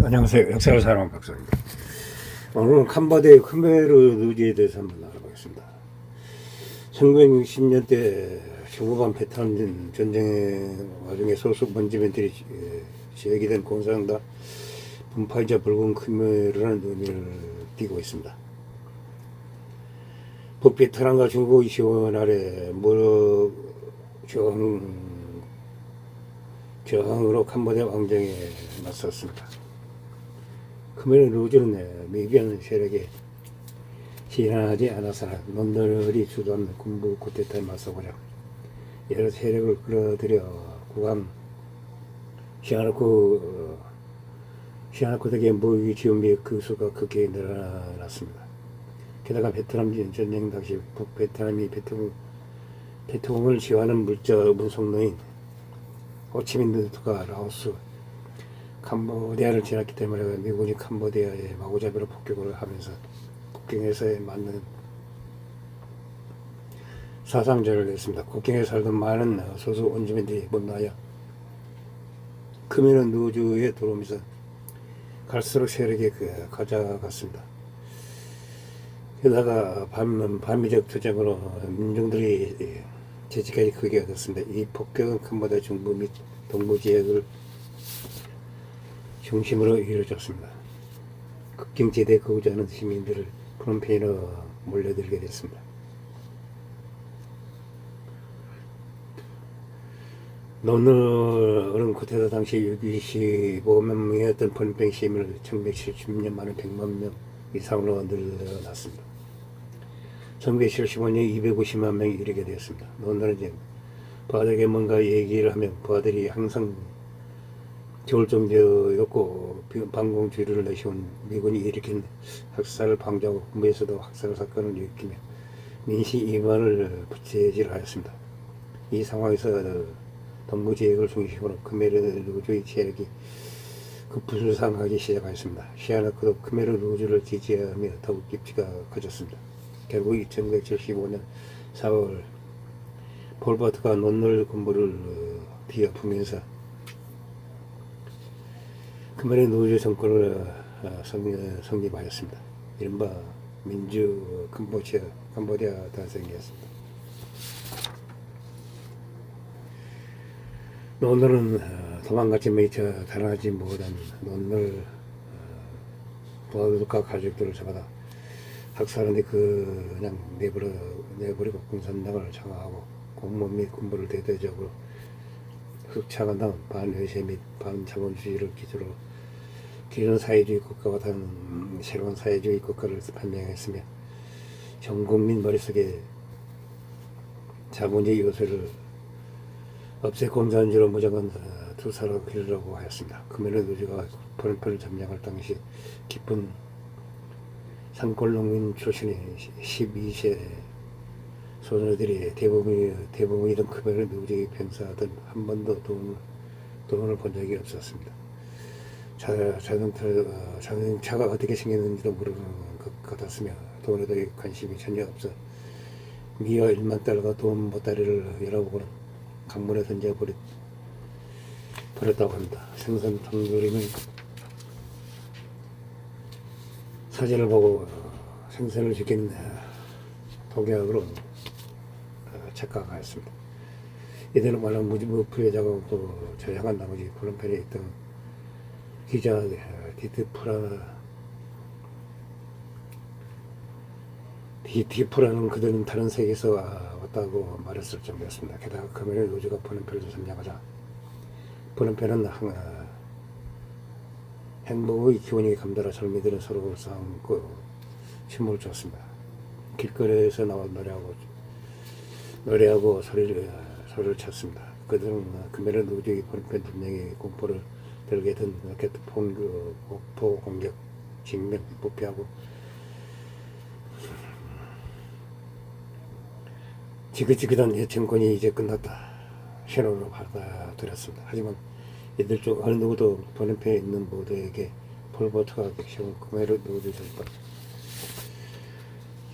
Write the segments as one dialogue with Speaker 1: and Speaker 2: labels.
Speaker 1: 안녕하세요. 역사를 사랑하는 박사입니다. 오늘은 캄보디아의 khmer 누지에 대해서 한번 알아보겠습니다. 1960년대 중후반 베트남 전쟁의 와중에 소수 먼지멘들이 제기된 공산당 분파이자 붉은 khmer이라는 의미를 띠고 있습니다. 북베트남과 중국의 지원 아래 무력 저항으로 캄보디아 왕정에 맞섰습니다. khmer 루즈는 미비한 세력에 지원하지 않아서는 놈들이 주도한 군부 쿠데타에 맞서보자 여러 세력을 끌어들여 국왕 시아르코 덕에 무기 지원비 그 수가 크게 늘어났습니다. 게다가 베트남 전쟁 당시 북베트남이 베트콩을 지원하는 물자 운송로인 호치민트가 라오스 캄보디아를 지났기 때문에 미군이 캄보디아에 마구잡이로 폭격을 하면서 국경에서에 맞는 사상자를 냈습니다. 국경에 살던 많은 소수 원주민들이 못나야 khmer 누주에 들어오면서 갈수록 세력이 가져갔습니다. 게다가 반미적 투쟁으로 민중들이 재직까지 크게 얻었습니다. 이 폭격은 캄보디아 중부 및 동부 지역을 중심으로 이루어졌습니다. 국경지대에 거주하는 시민들을 프놈펜으로 몰려들게 됐습니다. 노늘은 쿠데타 당시 65만 명이었던 프놈펜 시민을 1970년 만에 100만 명 이상으로 늘어났습니다. 1975년 250만 명이 이르게 되었습니다. 노늘은 이제 부하들에게 뭔가 얘기를 하면 부하들이 항상 좋을 정도였고 반공주의를 내세운 미군이 일으킨 학살을 방지하고 군부에서도 학살 사건을 일으키며 민심 이반을 부채질하였습니다. 이 상황에서 동부지역을 중심으로 khmer 루즈의 세력이 급부상하기 시작하였습니다. 시아르코도 khmer 루즈를 지지하며 더욱 입지가 커졌습니다. 결국 1975년 4월 폴포트가 논놀 군부를 뒤엎으면서 khmer 누주 정권을 성립하였습니다. 이른바 민주 캄보디아 탄생이었습니다. 논놀은 도망갔지 미처 달아나지 못한 논놀 부하들과 가족들을 잡아다 학살하는데 그냥 내버리고 공산당을 장악하고 공무원 및 군부를 대대적으로 흑착한 다음 반외세 및 반자본주의를 기조로 기존 사회주의 국가와 다른 새로운 사회주의 국가를 판명했으며 전 국민 머릿속에 자본주의 요소를 없애 공산주의로 무조건 투사하려고 하였습니다. khmer 누주가 프놈펜을 점령할 당시 깊은 산골농민 출신의 12세 소녀들이 대부분이던 khmer 누주의 병사들 한 번도 돈을 본 적이 없었습니다. 자동차가 어떻게 생겼는지도 모르는 것 같았으며 돈에도 관심이 전혀 없어 미어 1만 달러가 돈 보따리를 열어보고는 강물에 던져버렸다고 합니다. 생선 통조림은 사진을 보고 생선을 지킨 독약으로 착각하였습니다. 이들은 말로 무프의 작업도 저장한 나머지 프놈펜에 있던 기자 디프라는 그들은 다른 세계에서 왔다고 말했을 정도였습니다. 게다가 khmer 누주가 프놈펜을 점령하자 프놈펜은 행복의 기운이 감돌아 젊이들은 서로 싸움고 춤을 췄습니다. 길거리에서 나와 노래하고 소리를 쳤습니다. 그들은 khmer 누주의 프놈펜 점령의 공포를 들게 된 로켓 폭포 공격, 직면, 부패하고 지긋지긋한 정권이 이제 끝났다 신호로 받아들였습니다. 하지만 이들 중 어느 누구도 프놈펜에 있는 모두에게 폴포트가 세운 khmer 누주 정권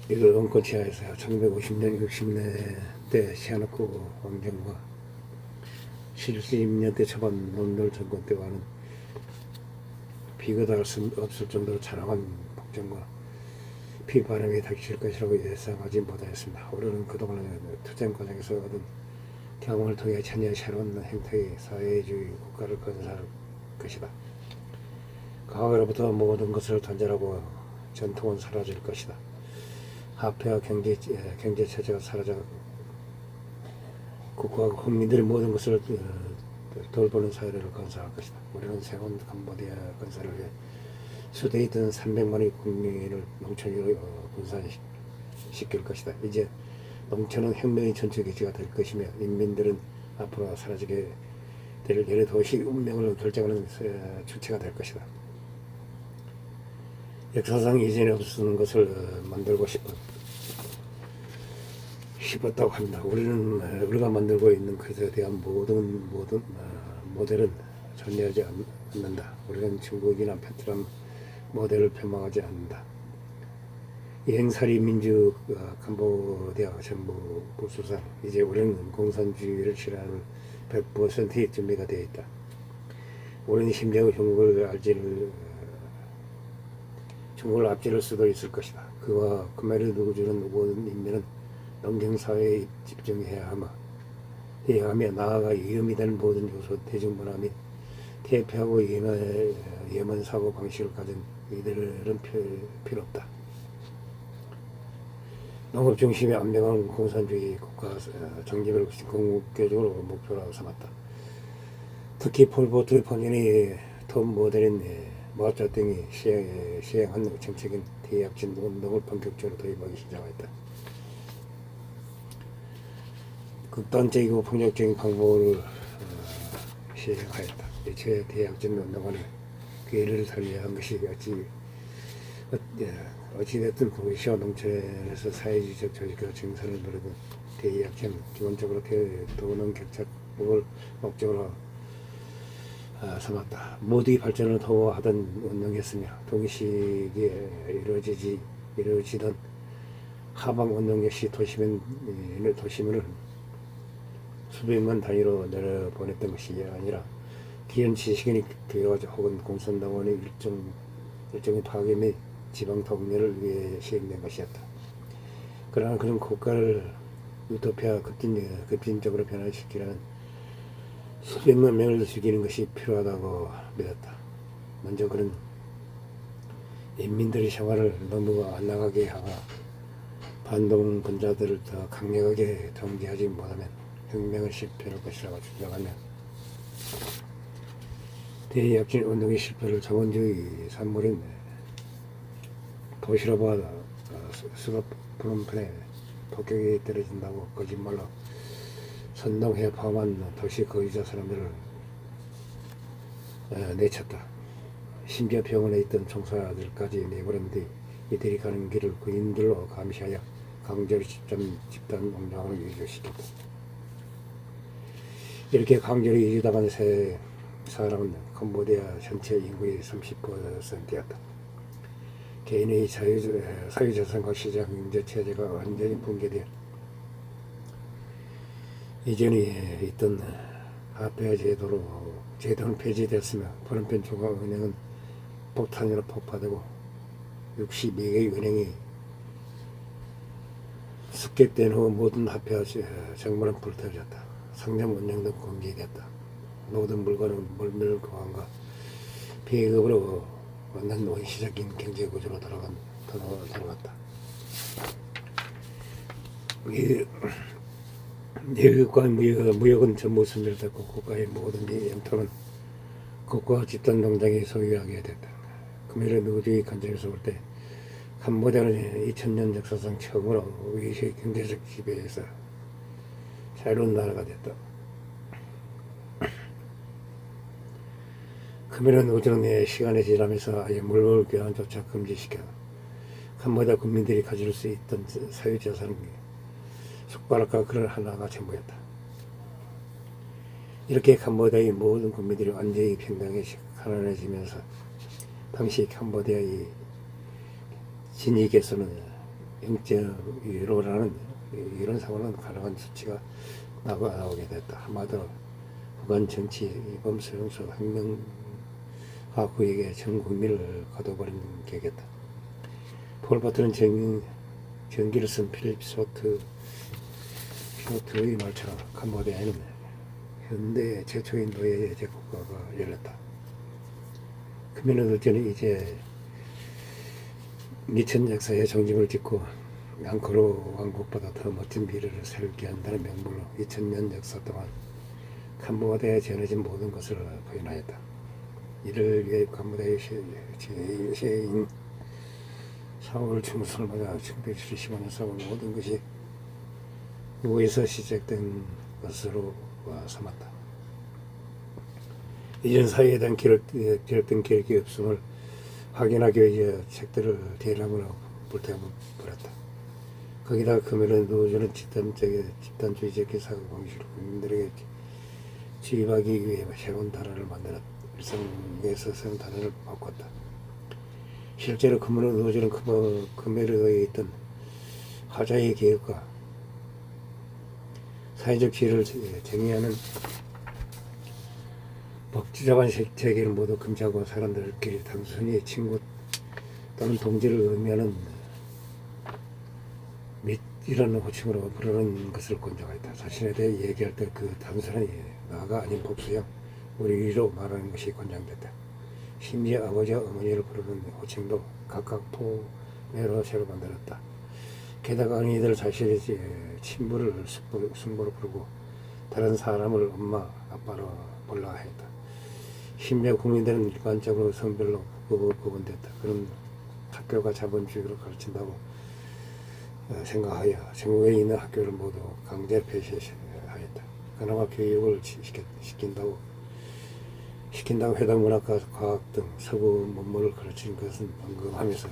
Speaker 1: 이들 원권 지하에서 1950년 60년대 시아르코 왕정과 70년대 초반 논놀 정권 때와는 비교도 할 수 없을 정도로 장황한 폭정과 비바람이 닥칠 것이라고 예상하지 못하였습니다. 우리는 그동안 투쟁 과정에서 얻은 경험을 통해 전혀 새로운 형태의 사회주의 국가를 건설할 것이다. 과거로부터 모든 것을 단절하고 전통은 사라질 것이다. 화폐와 경제 체제가 사라져 국가와 국민들의 모든 것을 돌보는 사회를 건설할 것이다. 우리는 새로운 캄보디아 건설을 위해 수도에 있던 300만의 국민을 농촌으로 분산시킬 것이다. 이제 농촌은 혁명의 전초기지가 될 것이며 인민들은 앞으로 사라지게 될 여러 도시 운명을 결정하는 주체가 될 것이다. 역사상 이전에 없었는 것을 만들고 싶었다고 합니다. 우리가 만들고 있는 것에 대한 모든 모델은 존재하지 않는다. 우리는 중국이나 베트남 모델을 폄하하지 않는다. 이행살이 민주 캄보디아 정부 부수상 이제 우리는 공산주의를 실현할 100%의 준비가 되어 있다. 우리는 심지어 중국을 앞지를 수도 있을 것이다. 그와 khmer을 누구주는 모든 인민은 농경사회에 집중해야 하며 나아가 위험이 되는 모든 요소 대중문화 및 퇴폐하고 예먼 사고 방식을 가진 이들은 필요 없다. 농업 중심의 안명한 공산주의 국가 정립을 궁극적으로 목표로 삼았다. 특히 폴포트 본인이 톱 모델인 마오쩌둥이 시행한 정책인 대약진 운동을 본격적으로 도입하기 시작했다. 극단적이고 폭력적인 방법을 시행하였다. 애초에 대약진 운동은 기회를 살려한 것이 어찌됐든 동시와 농촌에서 사회주의적 조직과 증산을 누리던 대약진 기본적으로 도는 격착을 목적으로 삼았다. 모두의 발전을 도모하던 운동이었으며 동시기에 이루어지던 하방운동 역시 도시민을 수백만 단위로 내려보냈던 것이 아니라 기현 지식인의 교회와 혹은 공산당원의 일종의 파괴 및 지방 통일을 위해 시행된 것이었다. 그러나 그런 국가를 유토피아 급진적으로 변화시키려면 수백만 명을 죽이는 것이 필요하다고 믿었다. 먼저 그는 인민들의 생활을 너무 안 나가게 하고 반동분자들을 더 강력하게 통제하지 못하면 혁명은 실패할 것이라고 주장하며 대약진 운동의 실패를 자본주의 산물인 도시로바 스노프롬펜에 폭격이 떨어진다고 거짓말로 선동해 포함한 도시 거주자 사람들을 내쳤다. 심지어 병원에 있던 총사들까지 내버린 뒤 이들이 가는 길을 군인들로 감시하여 강제로 집단 농장을 위조시켰다. 이렇게 강제로 이주당한 사람은 캄보디아 전체 인구의 30%였다. 개인의 사유재산과 시장 경제체제가 완전히 붕괴되어 이전에 있던 화폐 제도는 폐지됐으며 프놈펜 중앙은행은 폭탄으로 폭파되고 62개의 은행이 습격된 후 모든 화폐와 정물은 불태워졌다. 상점 운영도 공개됐다. 모든 물건은 물밀교환과 비계급으로 완전 원시적인 경제구조로 돌아갔다. 내국과 무역은 전부 소멸됐고 국가의 모든 영토는 국가 집단농장이 소유하게 됐다. khmer 노조의 관점에서 볼 때 캄보디아는 2000년 역사상 처음으로 외세의 경제적 지배에서 자유로운 나라가 됐다. khmer 노조는 시간이 지나면서 아예 물건 교환조차 금지시켜 캄보디아 국민들이 가질 수 있던 사유재산은 숟가락과 그릇 하나가 전부였다. 이렇게 캄보디아의 모든 국민들이 완전히 평등하게 가난해지면서 당시 캄보디아의 진익에서는 0.15라는 이런 상황은 가능한 수치가 나오게 됐다. 한마디로 후간 정치, 범 소용소, 혁명 그에게 전 국민을 가둬버린 격이었다. 폴포트는 전기를 쓴 필립 쇼트의 말처럼 캄보디아에는 현대 최초의 노예 제국가가 열렸다. 크미노들전은 이제 2000 역사의 종집을 짓고 앙코르 왕국보다 더 멋진 미래를 살게 한다는 명분으로 2000년 역사 동안 캄보디아에 전해진 모든 것을 부인하였다. 이를 위해 캄보디아의 제2인 4월 중순을 맞아 1975년 4월 모든 것이 무에서 시작된 것으로 삼았다. 이전 사회에 대한 기록된 기록이 없음을 확인하기 위해 책들을 대량으로 불태워버렸다. 거기다가 금요일에 노조는 집단주의적 기사 방식으로 국민들에게 지휘하기 위해 새로운 단어를 만들었다. 일상에서 새로운 단어를 바꿨다. 실제로 금요일 노조는 금요일에 있던 하자의 개혁과 사회적 지위를 정의하는 복지적인 세계를 모두 금지하고 사람들끼리 단순히 친구 또는 동지를 의미하는 이런 호칭으로 부르는 것을 권장했다. 자신에 대해 얘기할 때 그 단순한 나가 아닌 복수형 우리로 말하는 것이 권장됐다. 심지어 아버지와 어머니를 부르는 호칭도 각각 포매로 새로 만들었다. 게다가 어린이들 자신의 친부를 숙모로 부르고 다른 사람을 엄마, 아빠로 불러야 했다. 심지어 국민들은 일반적으로 성별로 구분됐다. 그런 학교가 자본주의로 가르친다고 생각하여 전국에 있는 학교를 모두 강제 폐쇄하였다. 그나마 교육을 시킨다고 해도 문학과 과학 등 서구 문물을 가르치는 것은 언급하면서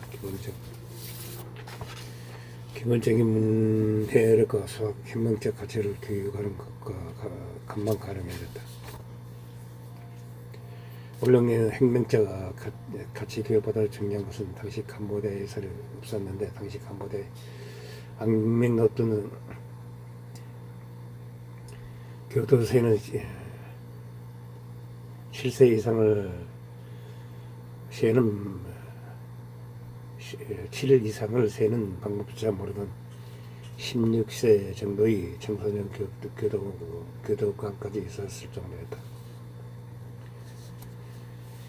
Speaker 1: 기본적인 문해력과 수학, 혁명적 가치를 교육하는 것과 금방 가름해졌다. 물론 혁명적 가치 교육보다 중요한 것은 당시 캄보디아에서는 없었는데, 당시 캄보디아의 악명높은 교도소에는 7세 이상을 세는 7일 이상을 세는 방법조차 모르던 16세 정도의 청소년 교도관까지 있었을 정도였다.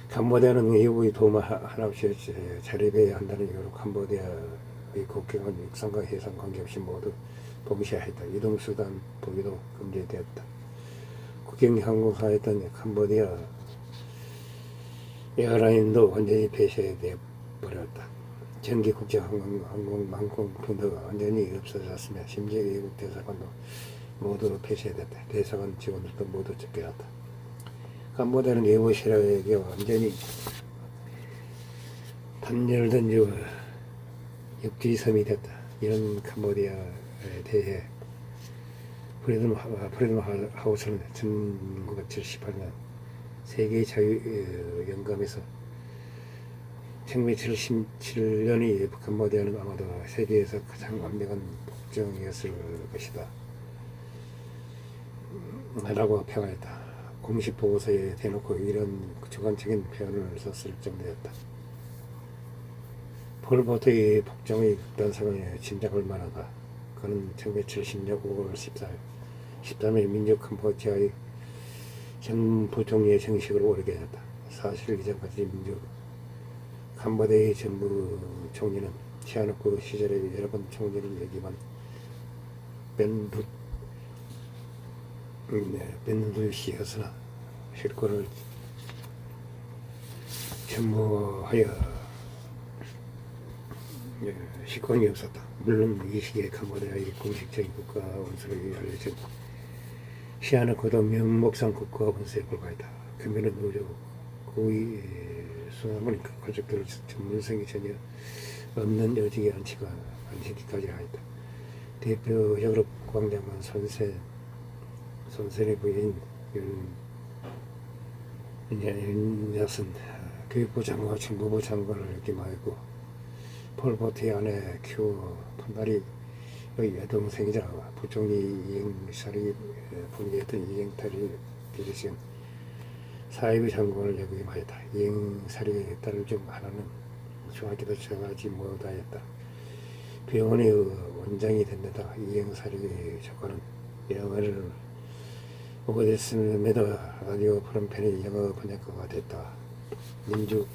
Speaker 1: 캄보디아는 외국의 도움 하나 없이 자립해야 한다는 이유로 캄보디아의 국경은 육상과 해상 관계없이 모두 봉쇄했다. 이동수단 보기도 금지되었다. 국경 항공사였던 캄보디아 에어라인도 완전히 폐쇄되어 버렸다. 전기 국제 항공편도가 완전히 없어졌으며 심지어 외국 대사관도 모두 폐쇄됐다. 대사관 직원들도 모두 쫓겨났다. 캄보디아는 외부 세력에게 완전히 단열된 육지섬이 됐다. 이런 캄보디아에 대해 프리덤 하우스는 1978년 세계 자유연감에서 1977년이 캄보디아는 아마도 세계에서 가장 완벽한 복정이었을 것이다 라고 평하였다. 공식 보고서에 대놓고 이런 주관적인 표현을 썼을 정도였다. 폴포트의 복종의 극단성을 짐작할 만하다. 그는 1970년 5월 13일 민족 캄보디아의 전 부총리의 정식으로 오르게 됐다. 사실 이전까지 민족 캄보디아의 전부 총리는 시아누크 시절에 여러 번 총리를 역임한 벤루시였으나 실권을 전무하여 실권이 없었다. 물론 이 시기에 캄보디아의 공식적인 국가 원수로 알려진 시아누크도 명목상 국가 원수에 불과했다. 금연은 노조 고위 수사문 가족들 전문성이 전혀 없는 여직의 안치기까지 하였다. 대표적으로 국방장관 손세의 부인 윤여선 교육부 장관과 정보부 장관을 역임하였고, 폴포트의 아내 큐 판다리의 여동생이자 부총리 이행살이 분리했던 이행탈이 비리신 사이비 장군을 역임하였다. 이행사령의 딸 중 하나는 중학교도 들어가지 못하였다. 병원의 원장이 된 데다가 이행사령의 조건은 영어를 오고됐음에도 라디오 프롬펜의 영어 번역가가 됐다. 민주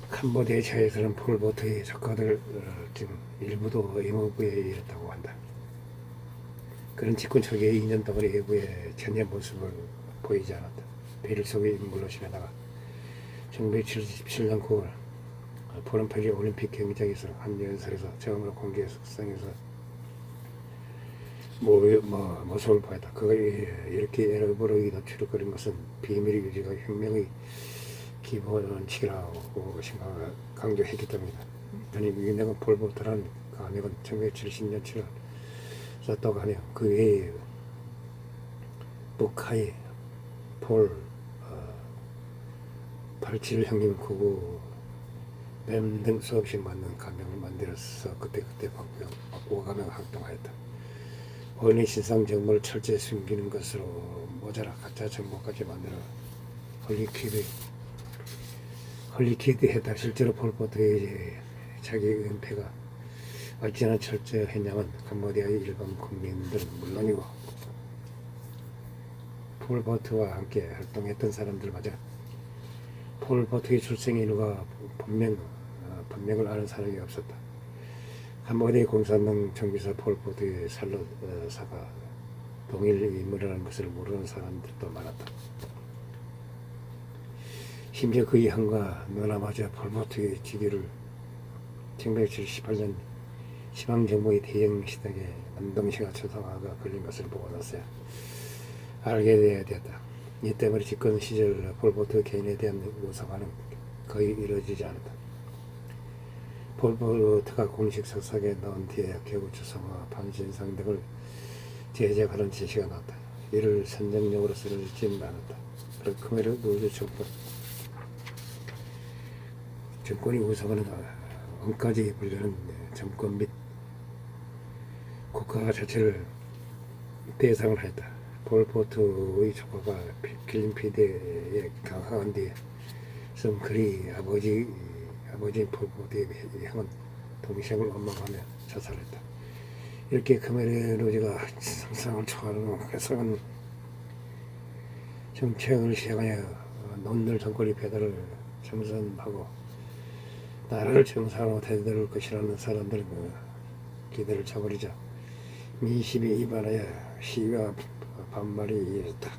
Speaker 1: 캄보디아에서는 폴포트의 조카들 중 일부도 임무부에 이르렀다고 한다. 그는 집권 초기에 2년 동안 외부에 전혀 모습을 보이지 않았다. 베일 속의 인물로 지내다가 1977년 9월 프롬펜의 올림픽 경기장에서 한 연설에서 처음으로 공개 석상에서 모습을 보였다. 그가 이렇게 일부러 노출거린 것은 비밀 유지가 혁명의 기본칙이라고 강조했기 때문이다. 아니 유명한 폴포트라는 가명은 1970년 7월 썼다고 하며 그 외에 북하이 폴 87 형님 구구 뱀 등 수없이 많은 가명을 만들어서 그때그때 바꾸어가며 활동하였다. 본인의 신상 정보를 철저히 숨기는 것으로 모자라 가짜 정보까지 만들어 헐리퀴드 했다. 실제로 폴포트의 자기 은폐가 어찌나 철저했냐면 캄보디아의 일반 국민들은 물론이고 폴포트와 함께 활동했던 사람들마저 폴포트의 출생인과 본명을 아는 사람이 없었다. 캄보디아 공산당 정비사 폴포트의 살로사가 동일 인물이라는 것을 모르는 사람들도 많았다. 심지어 그의 형과 누나마저 폴포트의 직위를 1978년 시방정부의 대영 시대에 안동시가 초상화가 걸린 것을 보고 나서야 알게 되었다. 이 때문에 집권 시절 폴포트 개인에 대한 우상화는 거의 이루어지지 않았다. 폴포트가 공식 석상에 넣은 뒤에 겨우 초상화, 반신상 등을 제작하는 지시가 나왔다. 이를 선정용으로 쓰지는 않았다. 그런 크메르 노조 정권이 우상하는 언까지 불리는 정권 및 국가 자체를 대상을 하였다. 폴포트의 조카가 길림피드에 강화한 뒤에 쓴 글이 아버지 폴포트의 형은 동생을 원망하며 자살했다. 이렇게 khmer 노제가 상상을 초월하는 해석은 정책을 시행하여 논들 정권이 배달을 정선하고 나라를 정상으로 되돌릴 것이라는 사람들은 기대를 저버리자 민심이 이반하여 시위와 반발이 이어졌다.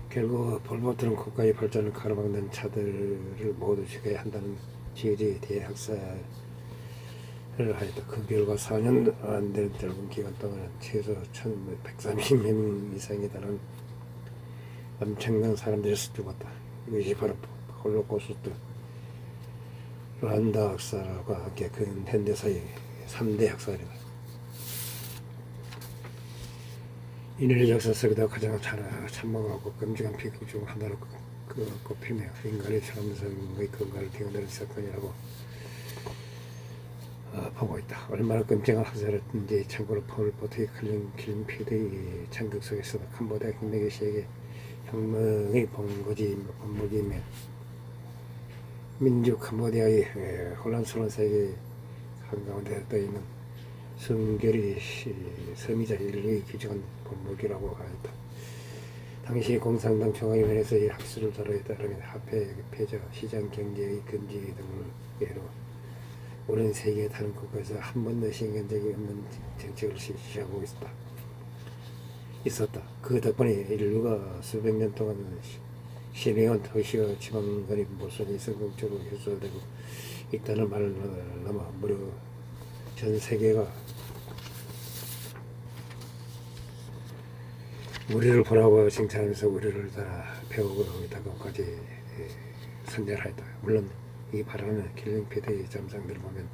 Speaker 1: 결국 폴포트는 국가의 발전을 가로막는 자들을 모두 죽여야 한다는 취지의 대학살을 하였다. 그 결과 4년 안 되는 짧은 기간 동안 최소 1130명 이상에 달하는 엄청난 사람들이 죽었다. 이것이 바로 홀로코스트 르완다 학살과 함께 그 현대사의 3대 학살이다. 인류 역사 속에서 가장 참혹하고 끔찍한 비극 중 하나로 꼽히며 인간의 참성의 근간을 뒤흔드는 사건이라고 보고 있다. 얼마나 끔찍한 학살이었는지 참고로 폴포트의 길림피드의 창극 속에서도 캄보디아 혁명의 시에게 혁명의 본보기이며 민주 캄보디아의 혼란스러운 세계 한가운데 떠있는 순결이 섬이자 인류의 귀중한 본보기라고 하였다. 당시 공산당 중앙위원회에서의 학술 자료에 따르면 화폐, 폐자, 시장 경제의 금지 등을 예로 오랜 세계 다른 국가에서 한 번도 시행한 적이 없는 정책을 실시하고 있었다. 그 덕분에 인류가 수백 년 동안 신해온 도시와 지방간의 모순이 성공적으로 해소되고 있다는 말을 넘어 무려 전 세계가 우리를 보라고 칭찬하면서 우리를 다 배우고 있다고까지 선전하였다. 물론 이 발언은 길림피드의 잠상들을 보면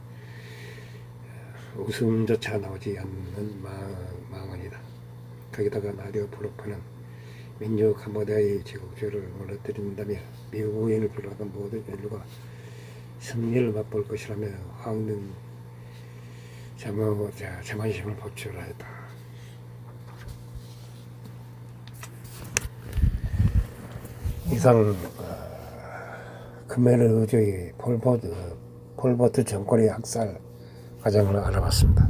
Speaker 1: 웃음조차 나오지 않는 망언이다. 거기다가 나디오 프로프는 민주 캄보디아의 제국주의를 무너뜨린다며 미국 우인을 비롯한 모든 인류가 승리를 맛볼 것이라며 황등 자만심을 보출하였다. 이상 khmer 의주의 폴포트 정권의 학살 과정을 알아봤습니다.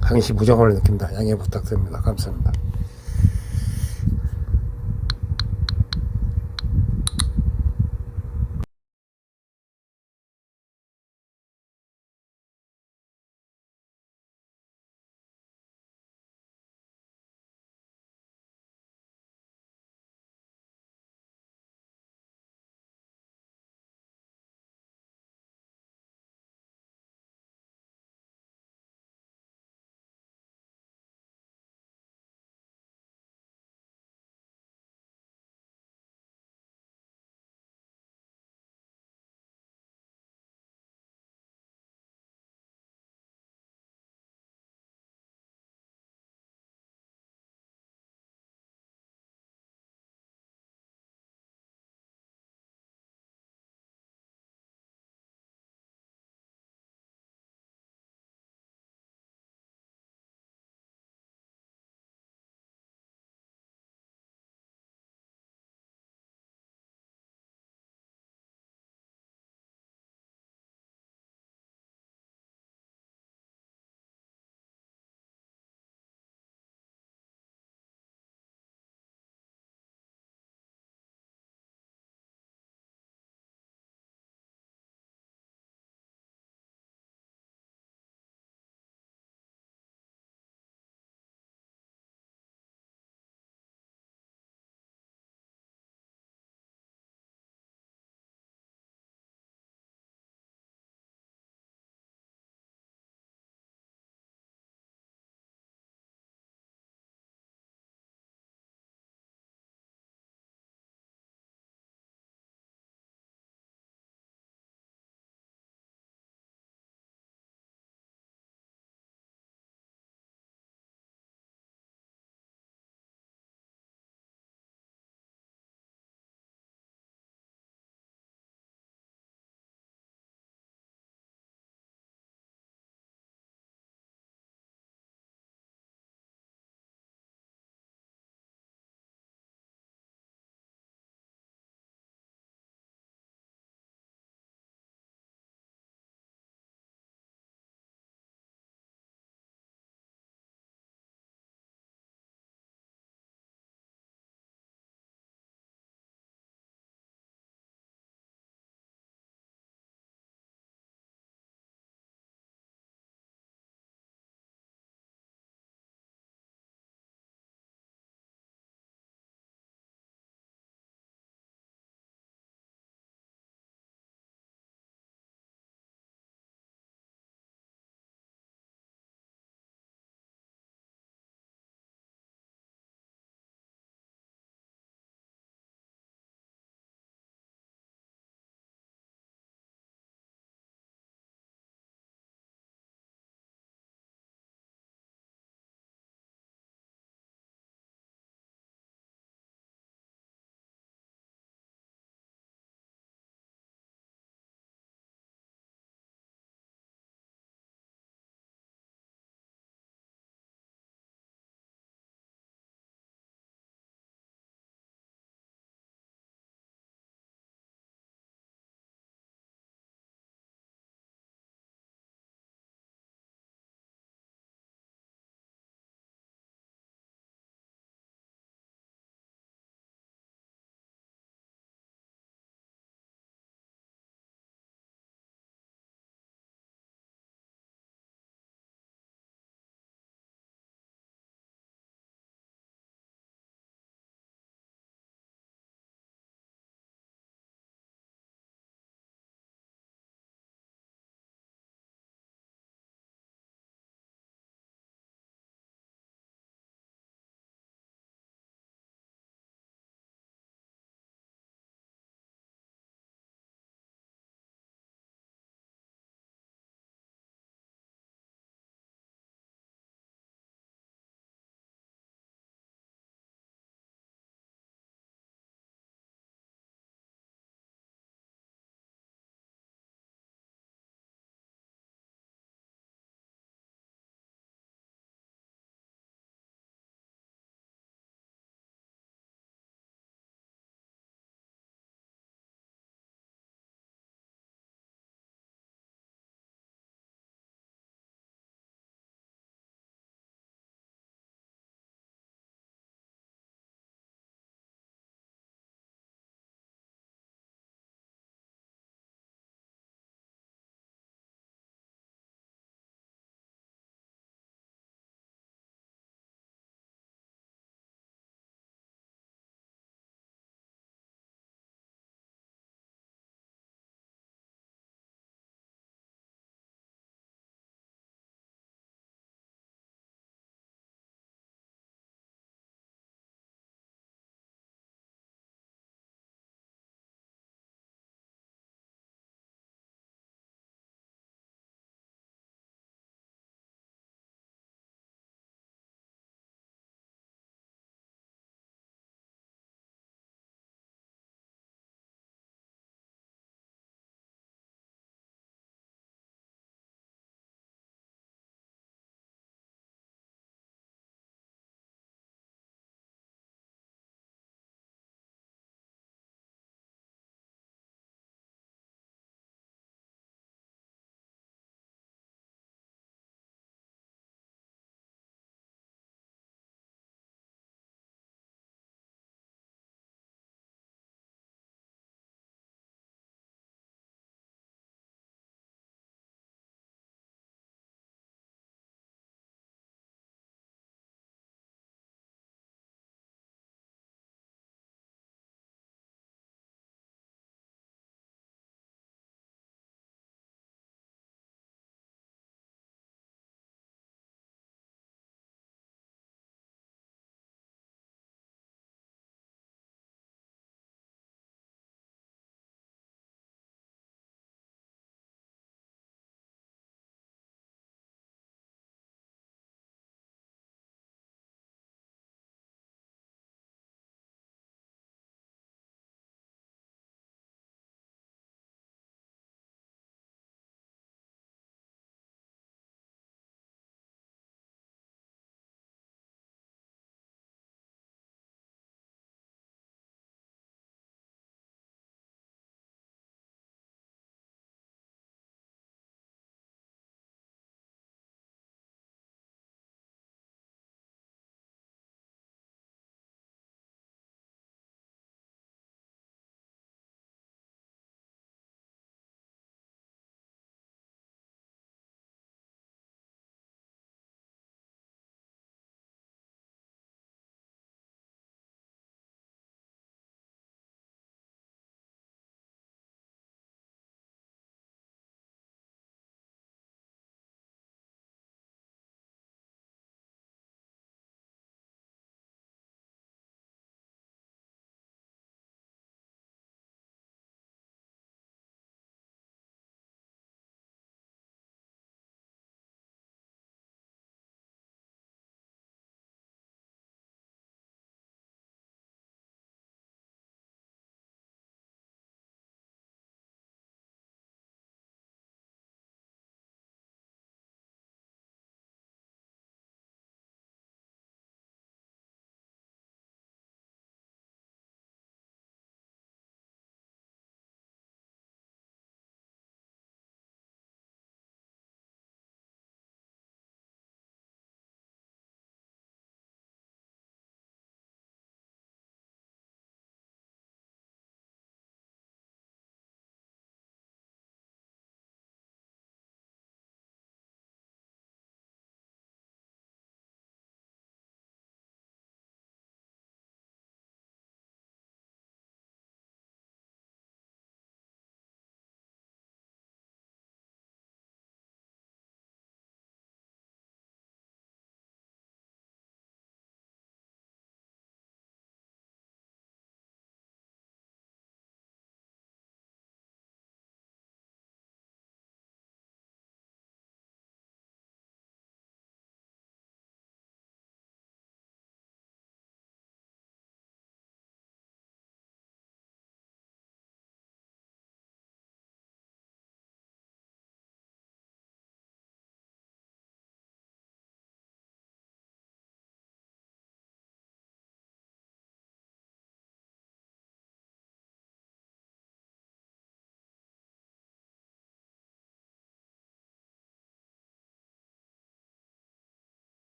Speaker 1: 항시 부족함을 느낍니다. 양해 부탁드립니다. 감사합니다.